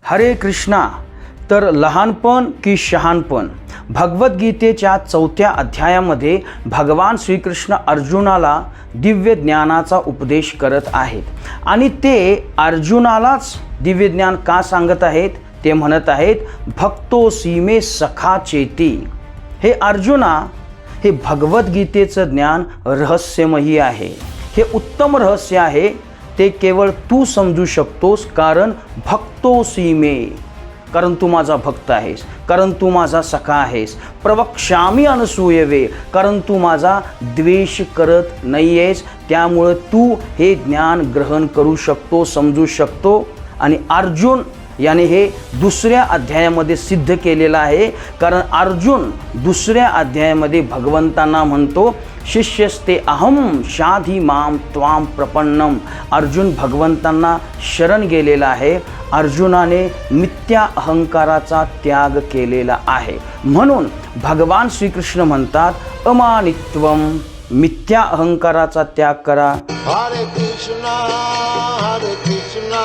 हरे कृष्णा. तर लहानपण की शहाणपण, भगवद्गीतेच्या 4थ्या अध्यायामध्ये भगवान श्रीकृष्ण अर्जुनाला दिव्य ज्ञानाचा उपदेश करत आहेत आणि ते अर्जुनालाच दिव्य ज्ञान का सांगत आहेत. ते म्हणत आहेत, भक्तोसी मे सखा चेती. हे अर्जुना, हे भगवद्गीतेचं ज्ञान रहस्यमयी आहे. हे उत्तम रहस्य आहे. ते केवळ तू समजू शकतोस, कारण भक्तोसी मे, कारण तू माझा भक्त आहेस, कारण तू माझा सखा आहेस. प्रवक्ष्यामी अनसूयवे, कारण तू माझा द्वेष करत नाही आहेस. त्यामुळे तू हे ज्ञान ग्रहण करू शकतो, समजू शकतो. आणि अर्जुन याने हे 2ऱ्या अध्यायामध्ये सिद्ध केलेलं आहे. कारण अर्जुन 2ऱ्या अध्यायामध्ये भगवंतांना म्हणतो, शिष्यस्ते अहम शाधी माम त्वाम प्रपन्नम. अर्जुन भगवंतांना शरण गेलेला आहे. अर्जुनाने मिथ्या अहंकाराचा त्याग केलेला आहे. म्हणून भगवान श्रीकृष्ण म्हणतात, अमानित्वम, मिथ्या अहंकाराचा त्याग करा. हरे कृष्णा हरे कृष्णा